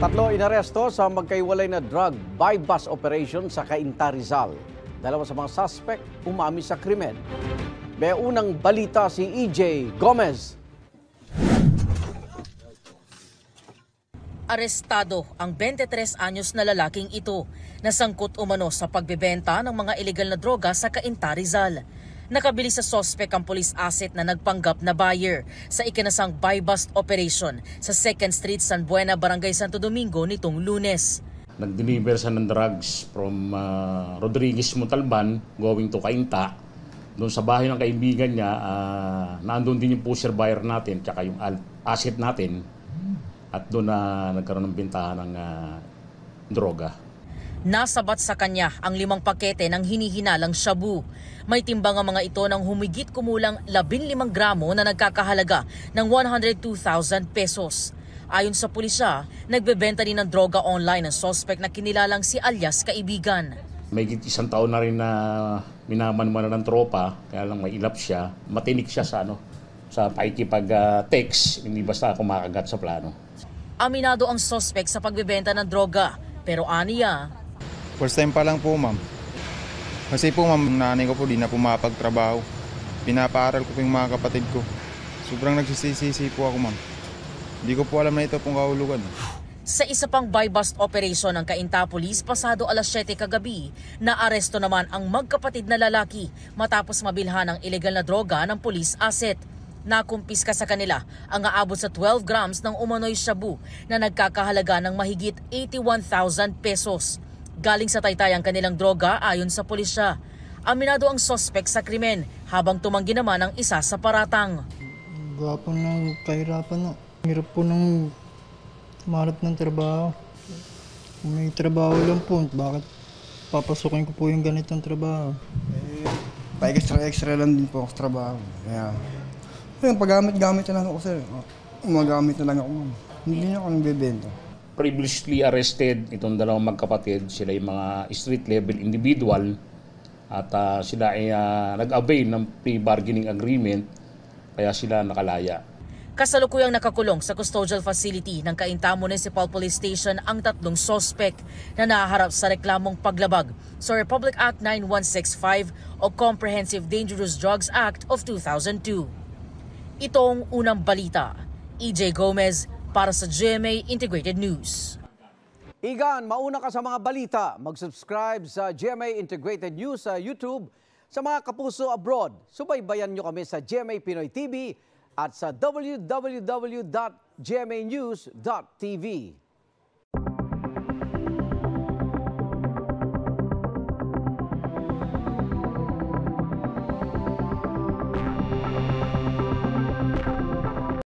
Tatlo inaresto sa magkaiwalay na drug buy-bust operation sa Cainta, Rizal. Dalawa sa mga suspect umami sa krimen. May unang balita si EJ Gomez. Arestado ang 23 anyos na lalaking ito na sangkot umano sa pagbebenta ng mga ilegal na droga sa Cainta, Rizal. Nakabili sa sospek ang police asset na nagpanggap na buyer sa ikinasang buy-bust operation sa 2nd Street, San Buena, Barangay Santo Domingo nitong Lunes. Nag-deliver siya ng drugs from Rodriguez Montalban going to Cainta. Doon sa bahay ng kaibigan niya, nandun din yung pusher buyer natin tsaka yung asset natin. At doon na nagkaroon ng bintahan ng droga. Nasabat sa kanya ang 5 pakete ng hinihinalang shabu. May timbang ang mga ito ng humigit kumulang 15 gramo na nagkakahalaga ng 102,000 pesos. Ayon sa pulisya, nagbebenta din ng droga online ang suspect na kinilalang si alias Kaibigan. May 1 taon na rin na minaman-mana ng tropa, kaya lang may ilap siya. Matinik siya sa pakikipag-text, hindi basta kumakagat sa plano. Aminado ang suspect sa pagbebenta ng droga, pero aniya, first time pa lang po, ma'am. Kasi po, ma'am, nanay ko po di na pumapagtrabaho. Pinapaaral ko po yung mga kapatid ko. Sobrang nagsisisi po ako, ma'am. Hindi ko po alam na ito pong kahulugan. Sa isa pang buy-bust operation ng Cainta Police pasado alas 7 kagabi, naaresto naman ang magkapatid na lalaki matapos mabilhan ng ilegal na droga ng police asset. Nakumpiska sa kanila ang aabot sa 12 grams ng umano'y shabu na nagkakahalaga ng mahigit 81,000 pesos. Galing sa Taytay ang kanilang droga ayon sa pulisya. Aminado ang suspect sa krimen habang tumanggi naman ang isa sa paratang. Gawa po ng kahirapan na. Hirap po ng mahanap ng trabaho. Kung may trabaho lang po, bakit papasukin ko po yung ganitong trabaho? Pa-extra lang din po ako sa trabaho. Kaya, pag-gamit-gamit na lang ako, sir. Umagamit na lang ako. Hindi na ako nagbebenta. Previously arrested itong dalawang magkapatid, sila yung mga street level individual at sila ay nag-avail ng pre-bargaining agreement kaya sila nakalaya. Kasalukuyang nakakulong sa custodial facility ng Cainta Municipal Police Station ang 3 suspect na nahaharap sa reklamong paglabag sa Republic Act 9165 o Comprehensive Dangerous Drugs Act of 2002. Itong unang balita, EJ Gomez para sa GMA Integrated News. Igan, mauna ka sa mga balita. Mag-subscribe sa GMA Integrated News sa YouTube. Sa mga kapuso abroad, subaybayan nyo kami sa GMA Pinoy TV at sa www.gmanews.tv.